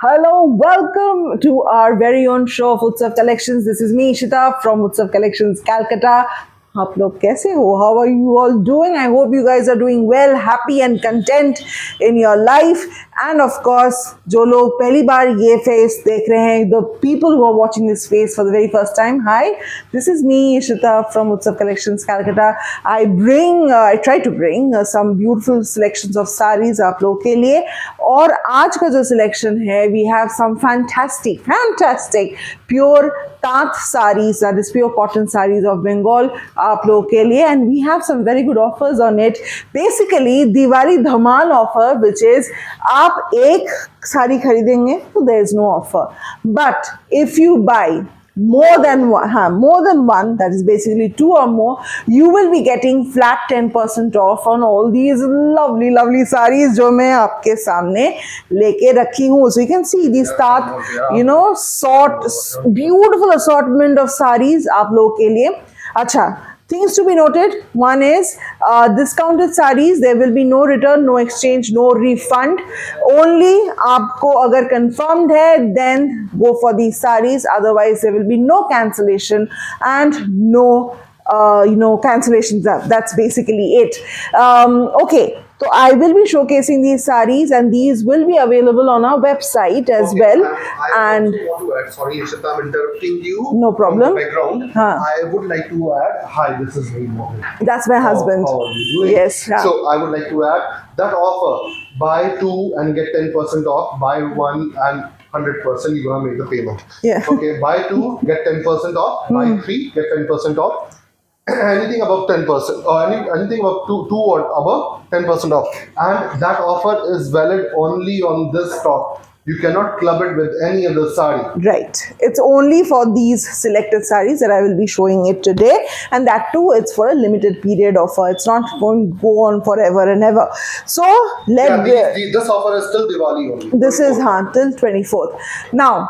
Hello, welcome to our very own show of Utsav Collections. This is me, Ishita from Utsav Collections, Calcutta. आप लोग कैसे हो? How are you all doing? I hope you guys are doing well, happy and content in your life. And of course, जो लोग पहली बार ये face देख रहे हैं, the people who are watching this face for the very first time, hi, this is me, Ishita from Utsav Collections, Calcutta. I try to bring some beautiful selections of sarees आप लोग के लिए. और आज का जो selection है, we have some fantastic pure तात sarees, that is pure cotton sarees of Bengal आप लोगों के लिए, and we have some very good offers on it. Basically Diwali Dhamaal offer, which is आप एक साड़ी खरीदेंगे तो there is no offer, but if you buy more than one, that is basically two or more, you will be getting flat 10% off on all these lovely sarees जो मैं आपके सामने लेके रखी हूँ. So you can see this तात, beautiful assortment of sarees आप लोगों के लिए. अच्छा, things to be noted. One is discounted sarees. There will be no return, no exchange, no refund. Only आपको अगर confirmed है, then go for these sarees. Otherwise, there will be no cancellation and no cancellations. That's basically it. Okay. So I will be showcasing these sarees, and these will be available on our website as well. And I also want to add, sorry Ishita, I'm interrupting you. No problem. Background. I would like to add, hi, this is me. That's my husband. How are you doing? Yes. Yeah. So I would like to add that offer, buy two and get 10% off, buy one and 100% you're gonna make the payment. Yeah. Okay, buy two, get 10% off, buy three, get 10% off. Anything above 10% or anything above two or above 10% off, and that offer is valid only on this stock. You cannot club it with any other sari. Right. It's only for these selected sarees that I will be showing it today, and that too, it's for a limited period offer. It's not going to go on forever and ever. So this offer is till Diwali only. This is till 24th. Now,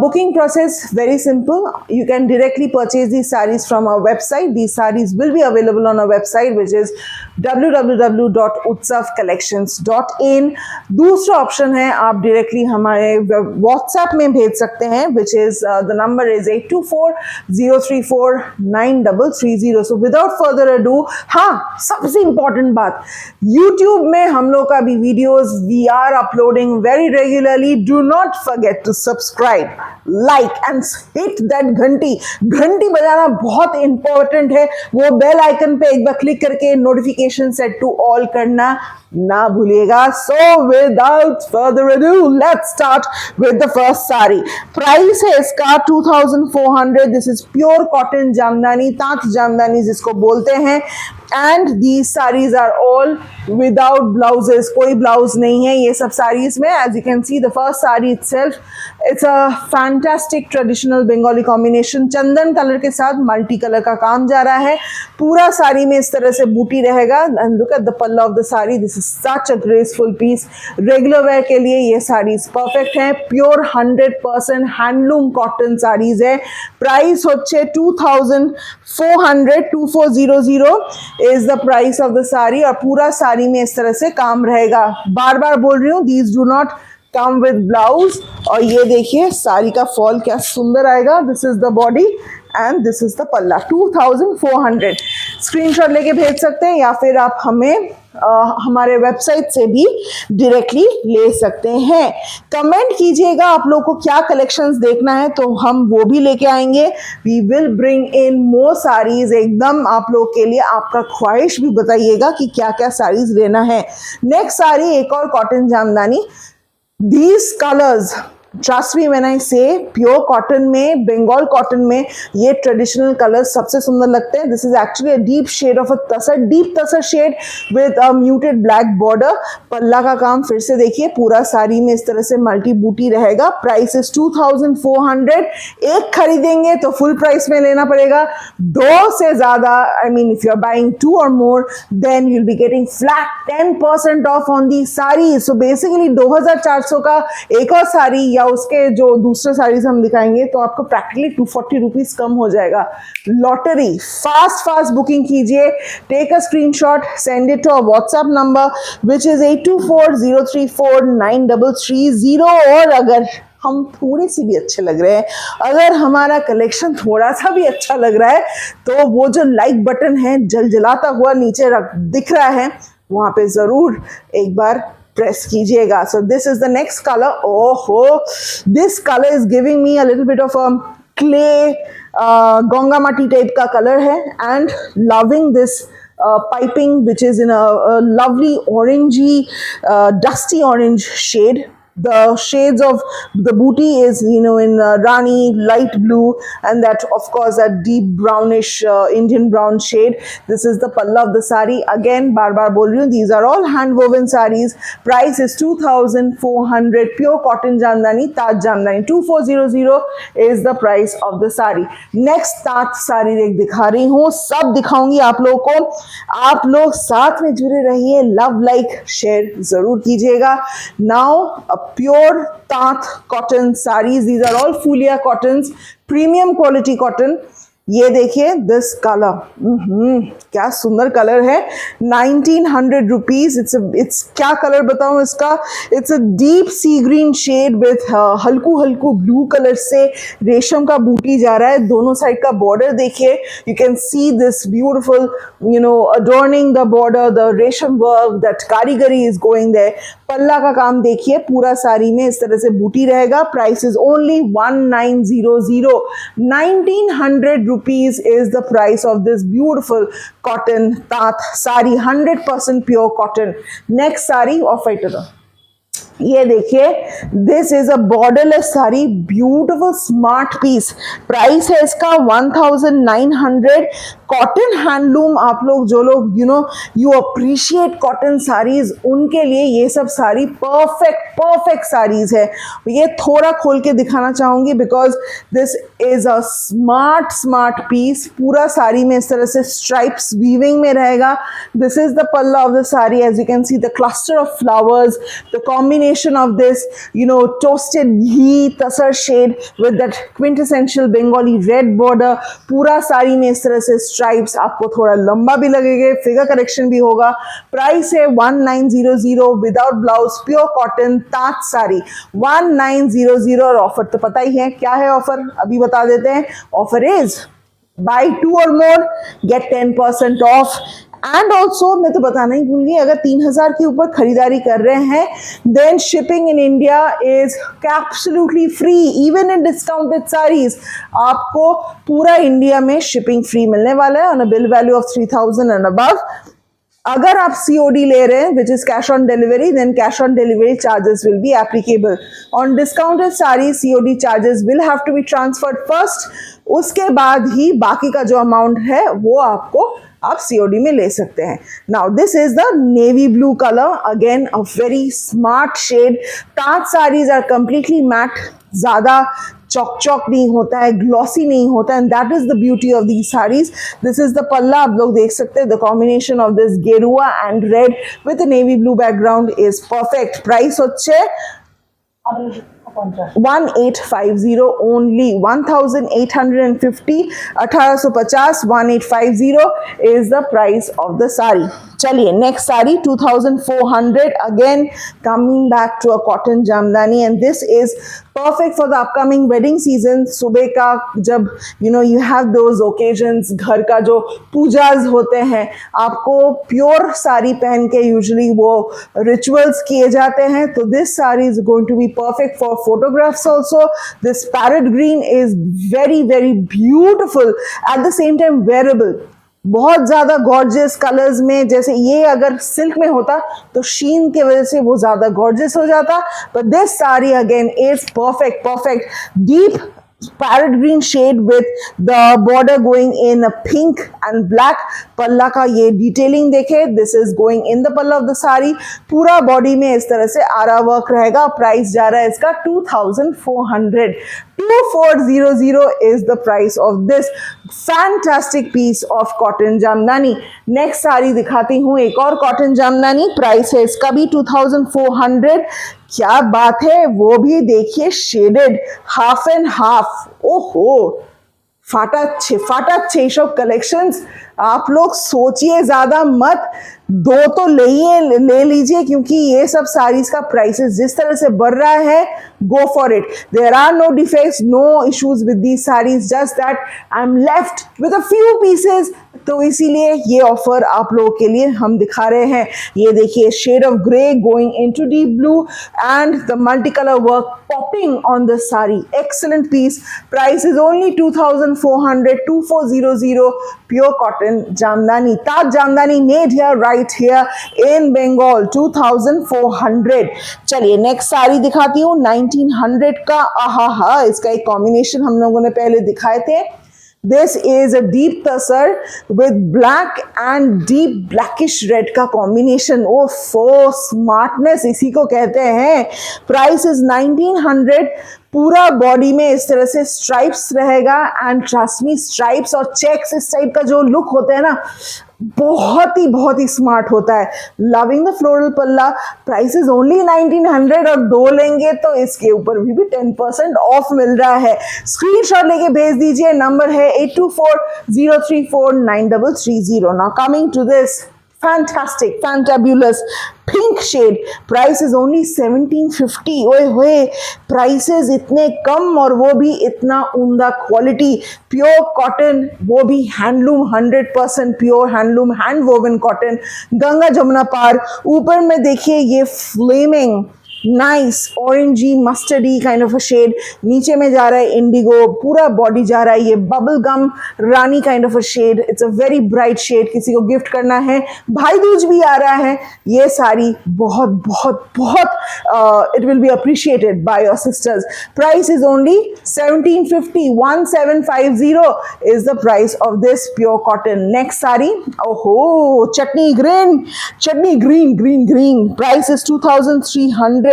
booking process very simple. You can directly purchase these sarees from our website. These sarees will be available on our website, which is www.utsavcollections.in. दूसरा option है, आप directly हमारे WhatsApp में भेज सकते हैं, which is the number is 8240349330. So without further ado, हाँ, सबसे important बात, YouTube में हम लोग का भी videos we are uploading very regularly. Do not forget to subscribe, like and hit that घंटी बजाना बहुत important है. वो बेल आइकन पे एक बार क्लिक करके नोटिफिकेशन सेट टू ऑल करना ना भूलिएगा. So without further ado, let's start with the first saree. Price है इसका 2400. This is pure cotton jamdani, तात jamdani जिसको बोलते हैं, and these sarees are all without blouses. कोई blouse नहीं है ये सब sarees में. As you can see, the first saree itself, it's a fantastic traditional Bengali combination. Chandan colour के साथ मल्टी कलर का काम जा रहा है. पूरा साड़ी में इस तरह से बूटी रहेगा. And look at the palla of the saree. This is such a graceful piece. Regular wear के लिए ये sarees perfect हैं. Pure 100% handloom cotton sarees है. Price होच्छे 2400. 2400 is the price of the saree. और पूरा साड़ी में इस तरह से काम रहेगा. बार बार बोल रही हूँ, these do not come with blouse. और ये देखिए साड़ी का फॉल क्या सुंदर आएगा. This is the body and this is the पल्ला. 2400. स्क्रीनशॉट लेके भेज सकते हैं, या फिर आप हमें हमारे वेबसाइट से भी डायरेक्टली ले सकते हैं. कमेंट कीजिएगा आप लोग को क्या कलेक्शंस देखना है, तो हम वो भी लेके आएंगे. वी विल ब्रिंग इन मोर साड़ीज. एकदम आप लोग के लिए आपका ख्वाहिश भी बताइएगा कि क्या क्या साड़ीज लेना है. नेक्स्ट साड़ी एक और cotton jamdani. These colors, trust me when I say, pure cotton में, Bengal cotton में ये traditional colors सबसे सुंदर लगते हैं. This is actually a deep shade of a deep tasar shade with a muted black border. पल्ला का काम फिर से देखिए, पूरा साड़ी में इस तरह से मल्टी बूटी रहेगा. Price is 2400. एक खरीदेंगे तो full price में लेना पड़ेगा. दो से ज़्यादा, I mean if you're buying two or more, then you'll be getting flat 10% off on these sarees. So basically 2400 का एक और साड़ी या उसके जो दूसरे साड़ीज हम दिखाएंगे तो आपको प्रैक्टिकली 240 रुपीज कम हो जाएगा। लॉटरी, फास्ट बुकिंग कीजिए, take a screenshot, send it to a WhatsApp number which is 8240349330। और अगर हम थोड़े से भी अच्छे लग रहे हैं, अगर हमारा कलेक्शन थोड़ा सा भी अच्छा लग रहा है, तो वो जो लाइक बटन है जलजलाता हुआ नीचे दिख रहा है, वहां पे जरूर एक बार प्रेस कीजिएगा। So this is the next colour. ओहो, this colour is giving me a little bit of a clay Ganga mati type का कलर है, and loving this piping which is in a lovely orangey dusty orange shade. The shades of the booty is, you know, in rani light blue, and that of course that deep brownish Indian brown shade. This is the palla of the sari. Again, bar bol rahi hu, these are all hand woven sarees. Price is 2400, pure cotton jamdani, Taj jamdani, 2400 is the price of the sari. Next Taj sari दिखा रही हूँ, सब दिखाऊंगी आप लोगों को। आप लोग साथ में जुड़े रहिए, लव लाइक शेयर जरूर कीजिएगा। Now pure Taat cotton sarees, these are all Fulia cottons, premium quality cotton। ये देखिए दिस कलर, क्या सुंदर कलर है, 1900 रुपीज। इट्स क्या कलर बताऊं इसका, it's a deep sea green shade with हल्कू ब्लू कलर से रेशम का बूटी जा रहा है। दोनों साइड का बॉर्डर देखिए, you can see this beautiful, you know, adorning the border, the resham work, that karigari is going there. पल्ला का काम देखिए, पूरा साड़ी में इस तरह से बूटी रहेगा। Price is only 1900, 1900 rupees is the price of this beautiful cotton Taat sari, 100% pure cotton। Next sari of white, ये देखिए, this is a borderless sari, beautiful smart piece. Price है इसका 1900। कॉटन हैंडलूम, आप लोग जो लोग यू अप्रिशिएट कॉटन साड़ीज, उनके लिए ये सब साड़ी परफेक्ट साड़ीज है। ये थोड़ा खोल के दिखाना चाहूंगी because this is a smart piece. पूरा साड़ी में इस तरह से स्ट्राइप्स वीविंग में रहेगा। This is the palla of the sari, as you can see the cluster of flowers, the combination of this, you know, toasted ghee tasar shade with that quintessential Bengali red border। पूरा साड़ी में इस तरह से stripes, आपको थोड़ा लंबा भी लगेगा, फिगर करेक्शन भी होगा। प्राइस है 1900 विदाउट ब्लाउज, प्योर कॉटन तात साड़ी 1900। और ऑफर तो पता ही है क्या है ऑफर, अभी बता देते हैं। Offer is buy 2 or more get 10% off। And also मैं तो बताना ही भूल गई, अगर 3000 के ऊपर खरीदारी कर रहे हैं then shipping in India is absolutely free, even in discounted saris. आपको पूरा इंडिया में शिपिंग फ्री मिलने वाला है on a bill value of 3000 and above. अगर आप COD ले रहे हैं which is cash on delivery, then cash on delivery charges will be applicable. On discounted sari COD charges will have to be transferred first, उसके बाद ही बाकी का जो अमाउंट है वो आपको आप COD में ले सकते हैं। Now this is the navy blue colour, again a very smart shade. Taj saris are completely matte, ज्यादा चौक नहीं होता है, ग्लॉसी नहीं होता है, and that is the beauty of these saris. This is the palla, आप लोग देख सकते हैं the combination of this gerua and red with navy blue background is perfect. Price होच्छे 1850 only, 1850, 1850, 1850 is the price of the sari। चलिए next sari 2400, again coming back to a cotton jamdani, and this is perfect for the upcoming wedding season. सुबह का जब you have those occasions, घर का जो पूजाज होते हैं, आपको प्योर साड़ी पहन के यूजुअली वो रिचुअल्स किए जाते हैं, तो this sari is going to be perfect for photographs also। This parrot green is very beautiful, at the same time wearable। बहुत ज्यादा गॉर्जियस कलर्स में, जैसे ये अगर सिल्क में होता तो शीन की वजह से वो ज्यादा गॉर्जियस हो जाता, but this saree again is perfect deep parrot green shade with the border going in a pink and black। पल्ला का ये डिटेलिंग देखे, this is going in the palla of the sari. पूरा बॉडी में इस तरह से आरा वर्क रहेगा। प्राइस जा रहा है इसका 2400, 2400 is the price of this fantastic piece of cotton jamdani. Next sari दिखाती हूँ, एक और कॉटन जामदानी। प्राइस है इसका भी 2400। क्या बात है, वो भी देखिए शेडेड हाफ एंड हाफ। ओहो, फाटा सब कलेक्शंस। आप लोग सोचिए ज्यादा मत, दो तो ले लीजिए, क्योंकि ये सब साड़ीज का प्राइसेस जिस तरह से बढ़ रहा है, go for it. There are no defects, no issues with these saris, just that I am left with a few pieces, तो इसीलिए ये ऑफर आप लोगों के लिए हम दिखा रहे हैं। ये देखिए shade of grey going into deep blue and the multi colour work popping on the sari. Excellent piece. Price is only 2400, 2400, pure cotton Jamdani. Taj Jamdani made here, right here in Bengal, 2400. चलिए next sari दिखाती हूँ 1900 का। आहा, इसका एक combination हम लोगों ने पहले दिखाए थे। This is a deep tasar with black and deep blackish red का combination. Oh, so smartness इसी को कहते हैं। Price is 1900। पूरा बॉडी में इस तरह से स्ट्राइप्स रहेगा एंड ट्रस्ट मी, स्ट्राइप्स और चेक्स इस टाइप का जो लुक होता है ना, बहुत ही स्मार्ट होता है। लविंग द फ्लोरल पल्ला। प्राइस इज ओनली 1900 और दो लेंगे तो इसके ऊपर भी 10% ऑफ मिल रहा है। स्क्रीनशॉट लेके भेज दीजिए, नंबर है 8240349330। Now coming to this fantastic, fantabulous pink shade. Price is only 1750. ओए होए, prices इतने कम और वो भी इतना उम्दा क्वालिटी। प्योर कॉटन, वो भी handloom, 100% pure handloom, hand woven cotton, Ganga Jamuna पार। ऊपर में देखिए ये flaming nice orangey mustardy kind of a shade, नीचे में जा रहा है इंडिगो, पूरा बॉडी जा रहा है ये bubble gum rani kind of a shade. It's a very bright shade, किसी को गिफ्ट करना है, भाई दूज भी आ रहा है, ये साड़ी बहुत बहुत बहुत it will be appreciated by your sisters. Price is only 1750, 1750 is the price of this pure cotton. Next sari, ओहो chutney green, price is 2300।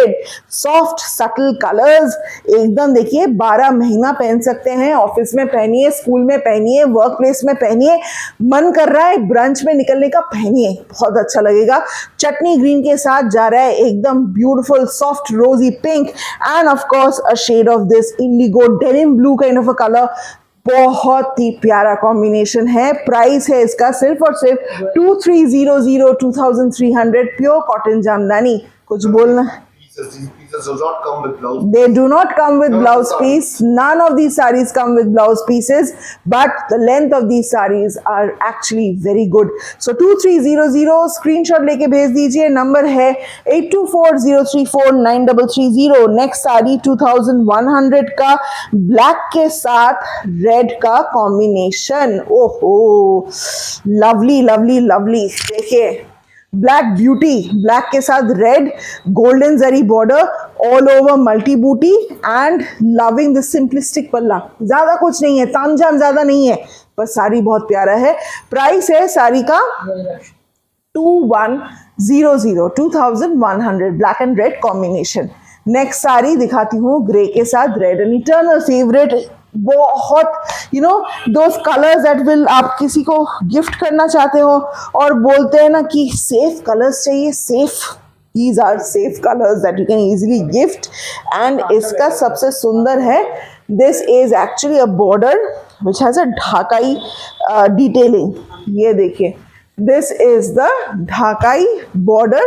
Soft subtle colours, एकदम देखिए 12 महीना पहन सकते हैं, ऑफिस में पहनिए, स्कूल में पहनिए, वर्क प्लेस में पहनिए, मन कर रहा है ब्रंच में निकलने का, पहनिए, बहुत अच्छा लगेगा। चटनी ग्रीन के साथ जा रहा है एकदम beautiful soft rosy pink and of course a shade of this indigo denim blue kind of a colour. बहुत ही प्यारा कॉम्बिनेशन है। प्राइस है इसका सिर्फ और सिर्फ 2300, 2300, प्योर कॉटन जामदानी। कुछ बोलना? These pieces do not come with blouse. They do not come with blouse piece. None of these sarees come with blouse pieces, but the length of these sarees are actually very good. So 2300 screenshot लेके भेज दीजिए, number है 8240349330। Next sari 2100 का black के साथ red का combination. ओहो, lovely lovely lovely. देखिए ब्लैक ब्यूटी, ब्लैक के साथ रेड, गोल्डन जरी बॉर्डर, ऑल ओवर मल्टी बूटी एंड लविंग द सिंपलिस्टिक पल्ला। ज्यादा कुछ नहीं है, तामझाम ज्यादा नहीं है, बस साड़ी बहुत प्यारा है। प्राइस है साड़ी का 2100, 2100, black and red combination. Next sari दिखाती हूँ ग्रे के साथ रेड, एन इटर्नल फेवरेट। बहुत दोस कलर्स दैट विल, आप किसी को गिफ्ट करना चाहते हो और बोलते हैं ना कि सेफ कलर्स चाहिए, safe, these are safe colors that you can easily gift। and इसका सबसे सुंदर है, this is actually a border which has a Dhakai detailing। ये देखिए, this is the Dhakai border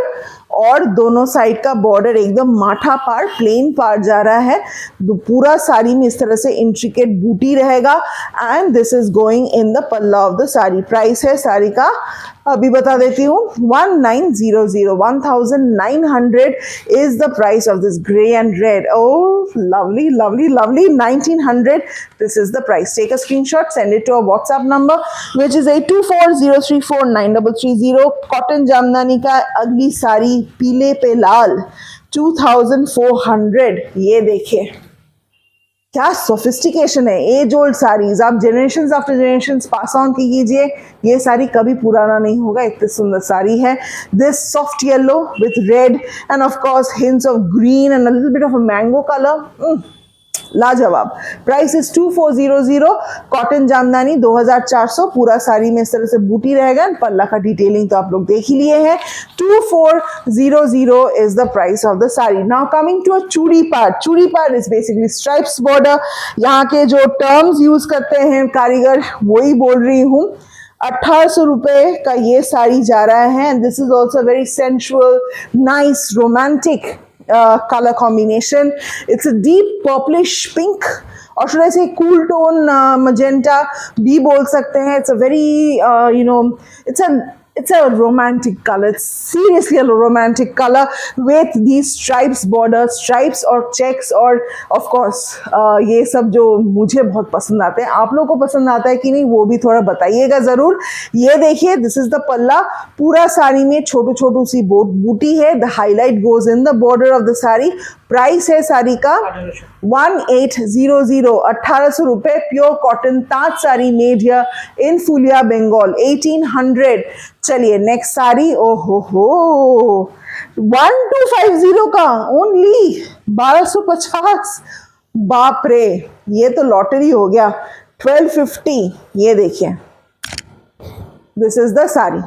और दोनों साइड का बॉर्डर एकदम माठा पार, प्लेन पार जा रहा है। पूरा साड़ी में इस तरह से इंट्रिकेट बूटी रहेगा and this is going in the palla of the sari. Price है साड़ी का, अभी बता देती हूँ, 1900, 1900 is the price of this grey and red। Oh, lovely, lovely, lovely, 1900, this is the price। Take a screenshot, send it to our WhatsApp number which is 8240349330। Cotton jamdani का अगली साड़ी पीले पे लाल 2400। ये देखिए क्या सोफिस्टिकेशन है। एज ओल्ड साड़ीज आप generation after generation pass on कीजिए, ये साड़ी कभी पुराना नहीं होगा, इतनी सुंदर साड़ी है। This soft yellow with red and of course hints of green and a little bit of a mango colour. लाजवाब। प्राइस इज 2400, कॉटन जामदानी 2400, पूरा साड़ी में इस तरह से बूटी रहेगा। पल्ला का डिटेलिंग तो आप लोग देख ही लिए हैं। 2400 is the price of the sari. Now coming to a churi part. Churi part is basically stripes border. यहाँ के जो टर्म्स यूज करते हैं कारीगर वही बोल रही हूँ। 1800 रुपए का ये साड़ी जा रहा है। And this is also very sensual, nice, romantic color combination. It's a deep purplish pink, or should I say cool tone magenta भी बोल सकते हैं. It's a very it's a romantic color. It's seriously a romantic color with these stripes border, stripes और checks, और of course ये सब जो मुझे बहुत पसंद आते हैं. आप लोगों को पसंद आता है कि नहीं वो भी थोड़ा बताइएगा ज़रूर. ये देखिए, this is the पल्ला. पूरा साड़ी में छोटू छोटू सी बूटी है. The highlight goes in the border of the sari. Price है साड़ी का 1800, 1800 रुपए. Pure cotton Taj sari made here in फुलिया बंगाल 1800. चलिए नेक्स्ट साड़ी. ओहो हो, 1250 का ओनली 1250. बाप रे, ये तो लॉटरी हो गया. 1250. ये देखिए, this is the sari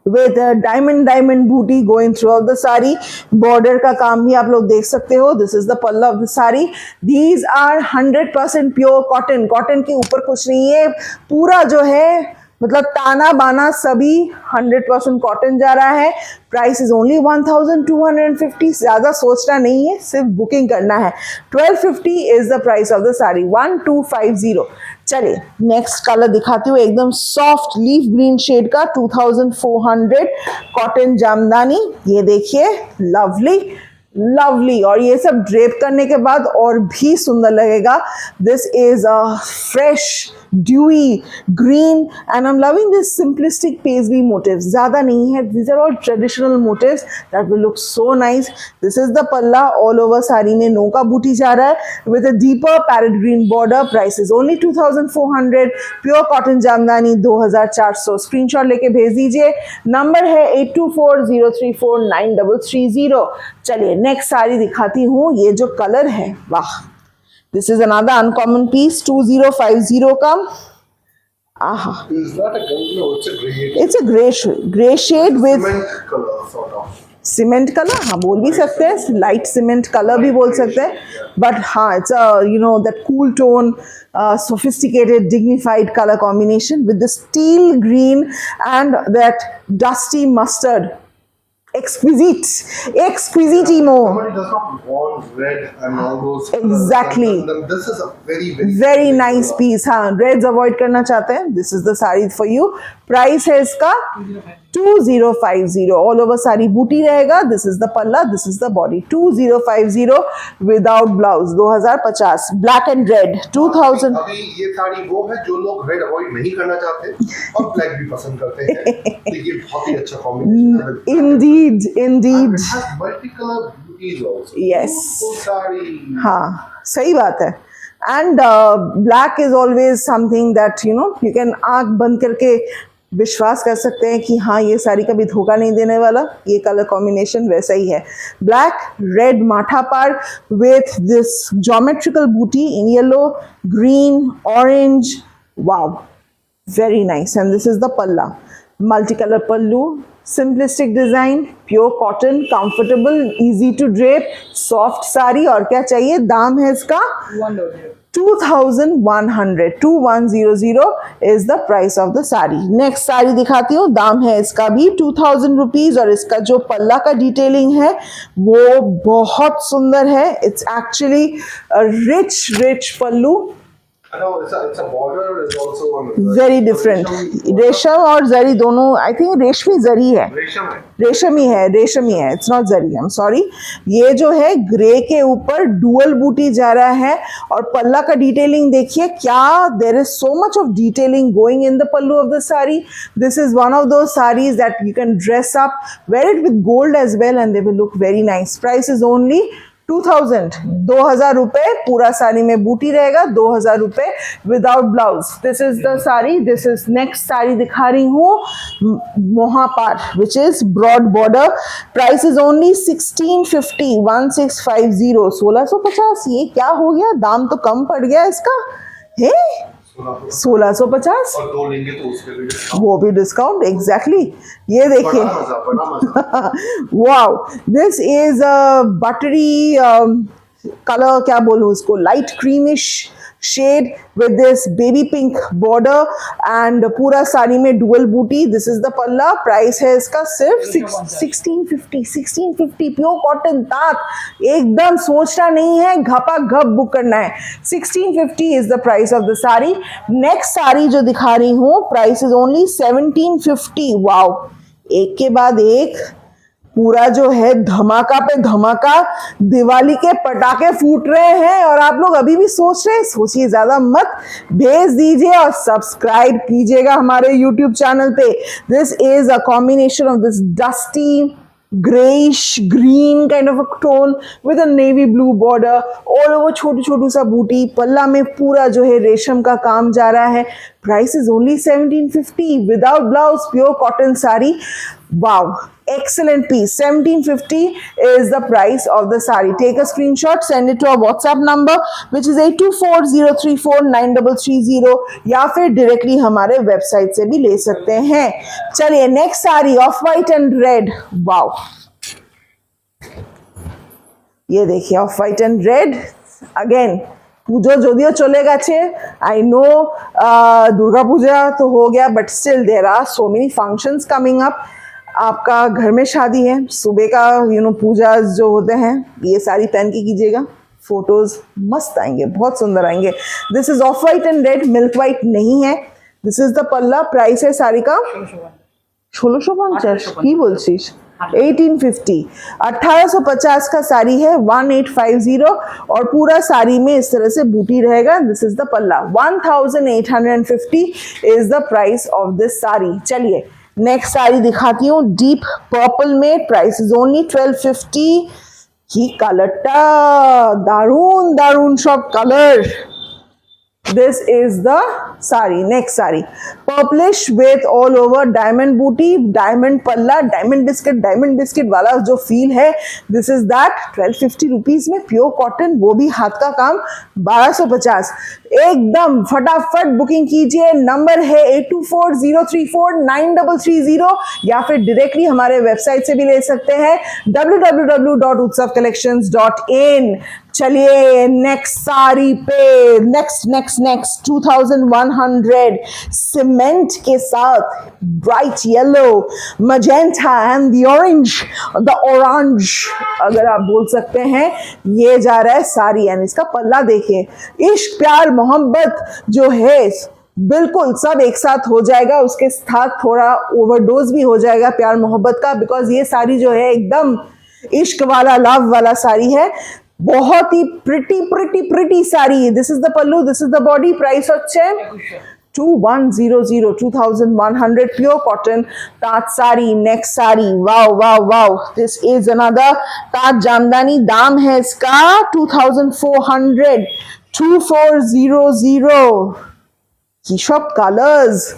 with a diamond booty going throughout the sari. Border का काम भी आप लोग देख सकते हो. This is the palla of the sari. These are 100% pure cotton. Cotton के ऊपर कुछ नहीं है. पूरा जो है मतलब ताना बाना सभी 100% कॉटन जा रहा है. Price is only 1250. ज़्यादा सोचना नहीं है, सिर्फ बुकिंग करना है. 1250 is the price of the sari. 1250. चलिए नेक्स्ट कलर दिखाती हूँ. एकदम सॉफ्ट लीफ ग्रीन शेड का 2400 कॉटन जामदानी. ये देखिए, लवली लवली. और ये सब ड्रेप करने के बाद और भी सुंदर लगेगा. This is a fresh dewy green and I'm loving this simplistic paisley motifs. ज़्यादा नहीं है. These are all traditional motifs that will look so nice. This is the palla. All over sari में नोका बूटी जा रहा है with a deeper parrot green border. Price is only 2400. Pure cotton jamdani 2400. Screenshot लेके भेज दीजिए. नंबर है 8240349330. चलिए नेक्स्ट साड़ी दिखाती हूँ. ये जो कलर है, वाह, this is another uncommon piece. 2050 का. Aha. It's not a gold, no, it's a gray. It's a gray shade with Cement color, sort of. Cement colour. हाँ, बोल भी सकते हैं. लाइट सीमेंट कलर भी बोल सकते हैं. बट हाँ, it's that cool tone, sophisticated, dignified color combination with the steel green and that dusty mustard. Exquisite. Somebody does not want red and all those colors. Exactly. This is a very nice piece. हाँ, reds avoid करना चाहते हैं. This is the saree for you. Price है इसका 2050. All over sari बूटी रहेगा. This is the पल्ला, this is the body. 2050 without blouse. 2050. Black and red 2000. अभी ये साड़ी वो है जो लोग रेड अवॉइड नहीं करना चाहते और ब्लैक भी पसंद करते हैं. तो ये बहुत ही अच्छा कॉम्बिनेशन है. Indeed. Multi colour booties also. Yes. Sari. हाँ, सही बात है. And black is always something that you can आंख बंद करके विश्वास कर सकते हैं कि हाँ, ये साड़ी कभी धोखा नहीं देने वाला. ये कलर कॉम्बिनेशन वैसा ही है. ब्लैक रेड माठा par with this geometrical buti in yellow, green, orange. Wow, very nice. And this is the palla. Multi colour pallu, simplistic design, pure cotton, comfortable, easy to drape, soft sari. और क्या चाहिए. दाम है इसका 2100. 2100 is the price of the sari. Next sari दिखाती हूँ. दाम है इसका भी 2000 रुपीज. और इसका जो पल्ला का डिटेलिंग है वो बहुत सुंदर है. It's actually rich pallu. No, it's a border is also on very different. रेशम और जरी दोनों. आई थिंक रेशमी जरी है. रेशम ही है. It's not zari. I am sorry. ये जो है ग्रे के ऊपर डुअल बूटी जा रहा है. और पल्ला का डिटेलिंग देखिए क्या. There is so much of detailing going in the pallu of the sari. This is one of those saris that you can dress up, wear it with gold as well, and they will look very nice. Price is only 2000, 2000 रुपए पूरा साड़ी में बूटी रहेगा, 2000 रुपए without blouse. This is the sari. This is next sari दिखा रही हूँ Mohapar, which is broad border. Price is only 1650, 1650, 1650। ये क्या हो गया, दाम तो कम पड़ गया इसका है, 1650। और 2 लेंगे तो उसके भी डिस्काउंट, वो भी डिस्काउंट, एग्जैक्टली। ये देखिए, बड़ा मजा। Wow, this is a buttery colour, क्या बोलूं उसको, light creamish shade with this baby pink border and पूरा साड़ी में डुअल बूटी। This is the palla. Price है इसका सिर्फ 1650, 1650। प्योर कॉटन तात, एकदम सोचना नहीं है, घपा घप बुक करना है। 1650 is the price of the sari. Next sari जो दिखा रही हूँ, प्राइस इज ओनली 1750। वाओ, एक के बाद एक पूरा जो है धमाका पे धमाका, दिवाली के पटाखे फूट रहे हैं और आप लोग अभी भी सोच रहे हैं, सोचिए ज्यादा मत, भेज दीजिए और सब्सक्राइब कीजिएगा हमारे YouTube चैनल पे। This is a combination of this dusty grayish green kind of a tone with a navy blue border, all over छोटू छोटू सा बूटी। पल्ला में पूरा जो है रेशम का काम जा रहा है। Price is only 1750 without blouse, pure cotton sari. Wow, excellent piece। 1750 is the price of the saree. Take a screenshot, send it to our WhatsApp number which is 8240349330, या फिर डायरेक्टली हमारे वेबसाइट से भी ले सकते हैं। चलिए next sari, of white and red. Wow, ये देखिए, of white and red again. পুজো যদিও চলে গেছে, आई नो दुर्गा पूजा तो हो गया, but still there are so many functions coming up. आपका घर में शादी है, सुबह का पूजा जो होते हैं, ये साड़ी पहन के कीजिएगा, फोटोज मस्त आएंगे, बहुत सुंदर आएंगे। This is of white and red, milk white नहीं है। This is the palla. Price है साड़ी का 1650। की बोलছিস 1850, 1850 का साड़ी है, 1850। और पूरा साड़ी में इस तरह से बूटी रहेगा। दिस इज द पल्ला। 1850 is the price of this sari. चलिए नेक्स्ट साड़ी दिखाती हूँ, डीप पर्पल में। Price is only 1250। की कलरटा दारुण दारुण सब colour. This is the sari. Next sari, purplish with all over diamond booty, diamond palla, diamond biscuit वाला जो feel है, this is that। 1250 rupees में प्योर कॉटन, वो भी हाथ का काम, 1250। एकदम फटाफट बुकिंग कीजिए। नंबर है 8240349330, या फिर डायरेक्टली हमारे वेबसाइट से भी ले सकते हैं, www.utsavcollections.in। चलिए नेक्स्ट साड़ी पे, नेक्स्ट 2100 सीमेंट के साथ bright yellow, magenta and the orange अगर आप बोल सकते हैं, ये जा रहा है साड़ी। एंड इसका पल्ला देखिए, इश्क प्यार मोहब्बत जो है बिल्कुल सब एक साथ हो जाएगा, उसके साथ थोड़ा ओवरडोज भी हो जाएगा प्यार मोहब्बत का, बिकॉज ये साड़ी जो है एकदम इश्क वाला, लव वाला साड़ी है। बहुत ही pretty sari. This is the pallu, this is the body. Price হচ্ছে 2100, 2100 pure cotton Taj sari. Next sari, wow wow wow, this is another Taj Jamdani. दाम है इसका 2400, 2400। की सब कलर्स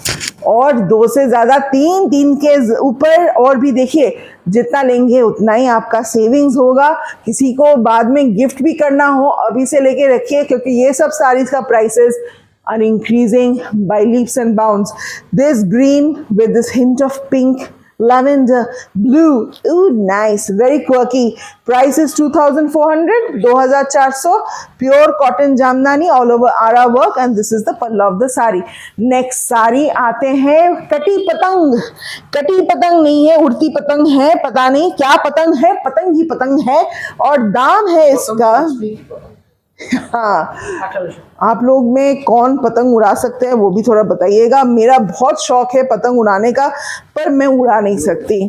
और 2 से ज्यादा, 3 के ऊपर और भी। देखिए जितना लेंगे उतना ही आपका सेविंग्स होगा। किसी को बाद में गिफ्ट भी करना हो, अभी से लेके रखिए, क्योंकि ये सब साड़ीज का prices are increasing by leaps and bounds. This green with this hint of pink, lavender, blue, ooh nice, very quirky. Price is 2400, 2400, pure cotton jamdani all over ara work, and this is the palla of the sari. Next sari आते हैं कटी पतंग। कटी पतंग नहीं है, उड़ती पतंग है, पता नहीं क्या पतंग है, पतंग ही पतंग है। और दाम है इसका, हाँ, आप लोग में कौन पतंग उड़ा सकते हैं वो भी थोड़ा बताइएगा। मेरा बहुत शौक है पतंग उड़ाने का, पर मैं उड़ा नहीं सकती,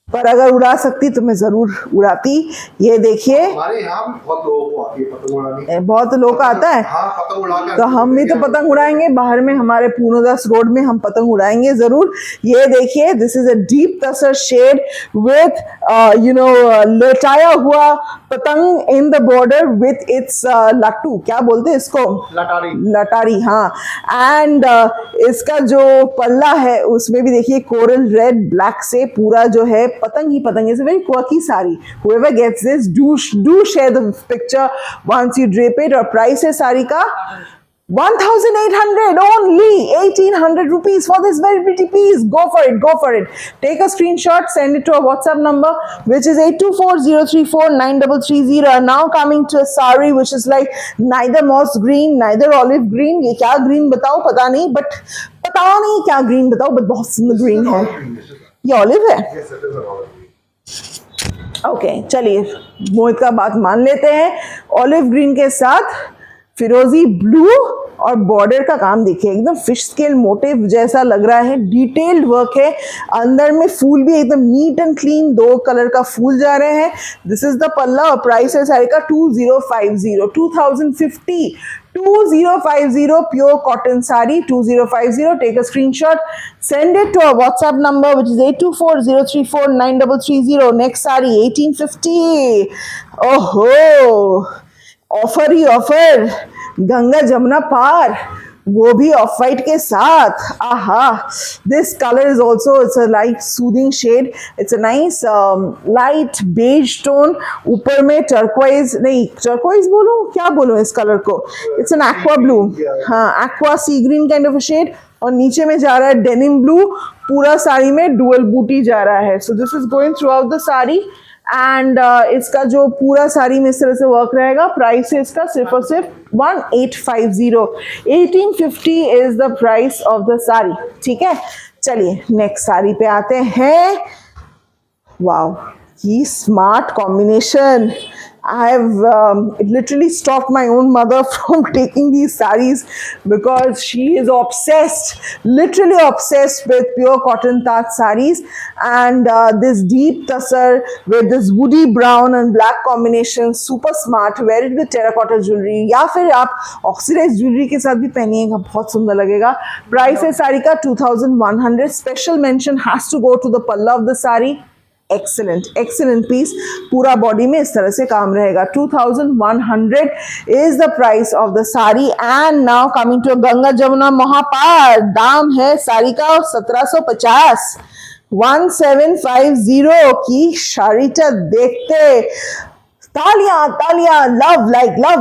पर अगर उड़ा सकती तो मैं जरूर उड़ाती। ये देखिए, हमारे यहाँ भी बहुत लोगों को आती है पतंग उड़ानी, बहुत लोगों का आता है। हाँ, पतंग उड़ाकर तो हम भी तो पतंग उड़ाएंगे, बाहर में हमारे पूर्णदास रोड में हम पतंग उड़ाएंगे जरूर। ये देखिए, this is a deep tussar shade with लेटाया हुआ पतंग in the border with its lattu, क्या बोलते हैं इसको, लटारी। लटारी, हाँ। एंड इसका जो पल्ला है उसमें भी देखिए कोरल रेड ब्लैक से पूरा जो है पतंग ही पतंग। It's a very quirky sari. Whoever gets this, do share the picture once you drape it। और प्राइस है साड़ी का 1800, only 1800 rupees for this very pretty piece. Go for it, go for it. Take a screenshot, send it to our WhatsApp number, which is 8240349330. And now coming to a sari which is like neither moss green, neither olive green. ये क्या green बताओ, पता नहीं, but पता नहीं क्या green बताओ, but बहुत सुंदर green है। ये olive है? Yes, it is an olive। Okay, चलिए मोहित का बात मान लेते हैं। ऑलिव ग्रीन के साथ फिरोजी ब्लू और बॉर्डर का काम देखिए, एकदम फिश स्केल मोटिव जैसा लग रहा है। डिटेल्ड वर्क है, अंदर में फूल भी एकदम नीट एंड क्लीन, 2 कलर का फूल जा रहे हैं। दिस इज द पल्ला और प्राइस है साड़ी का 2050 pure cotton sari 2050। Take a screenshot, send it to our WhatsApp number which is 8240349330। Next sari 1850। ओहो, ऑफर ही ऑफर, गंगा जमुना पार, वो भी ऑफ वाइट के साथ। आहा, this colour is also, it's a light soothing shade, it's a nice light beige tone, ऊपर में टर्कोइज, नहीं टर्कोइज बोलूं, क्या बोलूं इस कलर को, इट्स एन एक्वा ब्लू, हाँ aqua sea green kind of a shade. और नीचे में जा रहा है डेनिम ब्लू, पूरा साड़ी में डुअल बूटी जा रहा है। सो this is going through out the sari and इसका जो पूरा साड़ी में इस तरह से वर्क रहेगा। प्राइस है इसका सिर्फ और सिर्फ 1850। 1850 is the price of the sari. ठीक है, चलिए नेक्स्ट साड़ी पे आते हैं। वाओ, ये smart combination. I have literally stopped my own mother from taking these sarees because she is obsessed, literally obsessed with pure cotton Taj sarees, and this deep tussar with this woody brown and black combination, super smart। Wear it with terracotta jewelry या फिर आप oxidized jewelry के साथ भी पहनिएगा, बहुत सुंदर लगेगा। Price है साड़ी का 2100। Special mention has to go to the palla of the saree। Excellent piece, पूरा बॉडी में इस तरह से काम रहेगा। 2100 is the price of the sari. And now coming to Ganga Jamuna Mahapar, दाम है साड़ी का 1750। 1750 की साड़ीटा देखते तालियां तालियां, लव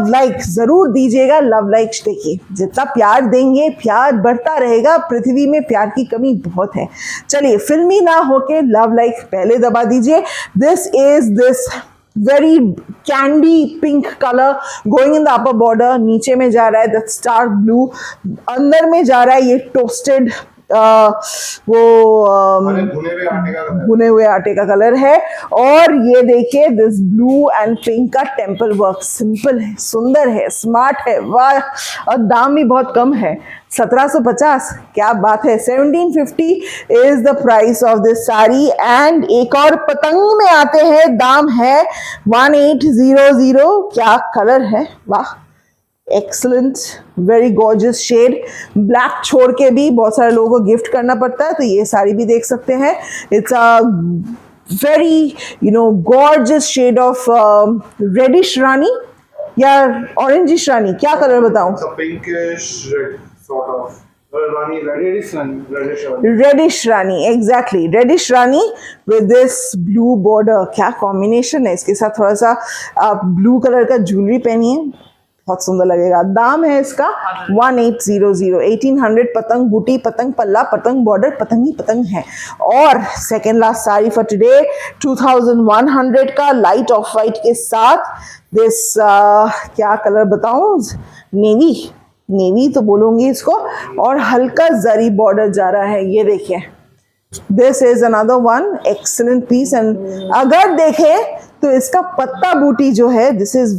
लाइक जरूर दीजिएगा। लव लाइक देखिए, जितना प्यार देंगे प्यार बढ़ता रहेगा। पृथ्वी में प्यार की कमी बहुत है। चलिए फिल्मी ना होके लव लाइक पहले दबा दीजिए। This very candy pink color going in the upper border, नीचे में जा रहा है दैट स्टार ब्लू, अंदर में जा रहा है ये टोस्टेड भुने हुए आटे का कलर है। और ये देखिए दिस ब्लू एंड पिंक का टेम्पल वर्क, सिंपल है, सुंदर है, स्मार्ट है, वाह। और दाम भी बहुत कम है, 1750, क्या बात है। 1750 is the price of this sari. And एक और पतंग में आते हैं, दाम है 1800। क्या कलर है, वाह, excellent, very gorgeous shade. Black छोड़ के भी बहुत सारे लोगों को गिफ्ट करना पड़ता है, तो ये साड़ी भी देख सकते हैं। It's a very gorgeous shade of reddish rani या ऑरेंजिश रानी, क्या कलर बताऊं? Pinkish red sort of reddish rani, exactly reddish rani with this blue border. क्या कॉम्बिनेशन है, इसके साथ थोड़ा सा आप ब्लू कलर का ज्वेलरी पहनिए, बहुत सुंदर लगेगा। दाम है इसका 1800। 1800। पतंग बूटी, पतंग पल्ला, पतंग बॉर्डर, पतंग ही पतंग है। और second last sari for today 2100 का लाइट ऑफ वाइट के साथ दिस क्या कलर बताऊं, नेवी तो बोलूंगी इसको, और हल्का जरी बॉर्डर जा रहा है, ये देखिए। This is another one excellent piece. And अगर देखें तो इसका पत्ता बूटी जो है, this is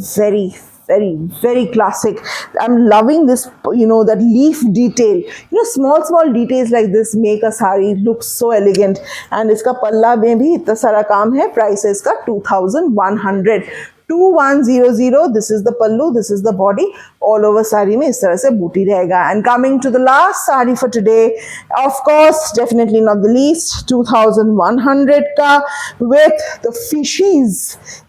very classic. I'm loving this, that leaf detail. Small details like this make a sari look so elegant. And इसका पल्ला में भी इतना सारा काम है। प्राइस है इसका 2100। 2100। This is the pallu, this is the body. All over sari में इस तरह से बूटी रहेगा। And coming to the last sari for today, of course, definitely not the least, 2100 का with the fishies।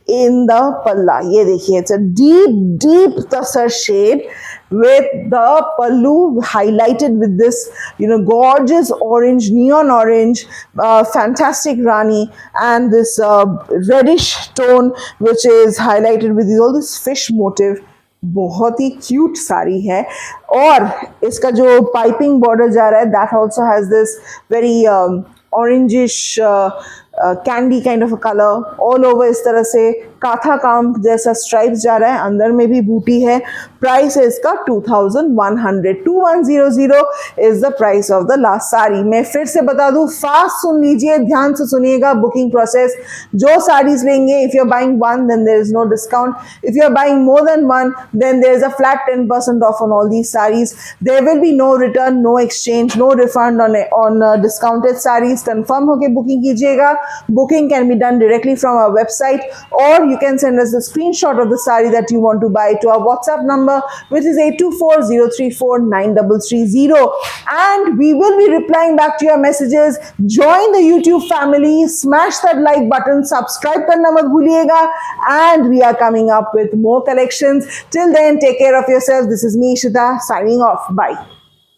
in the palla. ये देखिए, it's a deep tasar shade with the pallu highlighted with this, gorgeous orange, neon orange, fantastic rani, and this reddish tone which is highlighted with all this fish motive. बहुत ही cute sari है. और इसका जो piping border जा रहा है, that also has this very orangish candy kind of a color all over. इस तरह से काथा काम जैसा स्ट्राइप्स जा रहा है, अंदर में भी बूटी है. प्राइस है इसका 2100. 2100 is the price of the last sari. मैं फिर से बता दूं, फास्ट सुन लीजिए, ध्यान से सुनिएगा बुकिंग प्रोसेस. जो साड़ीज लेंगे, if you are buying one then there is no discount. If you are buying more than one then there is a flat 10% off on all these saris. There will be no return, no exchange, no refund on discounted saris. Confirm होकर booking कीजिएगा. Booking can be done directly from our website, or you can send us a screenshot of the sari that you want to buy to our WhatsApp number, which is 8240349330, and we will be replying back to your messages. Join the YouTube family, smash that like button, subscribe karna mat bhuliega, and we are coming up with more collections. Till then, take care of yourself. This is me, Ishita, signing off. Bye.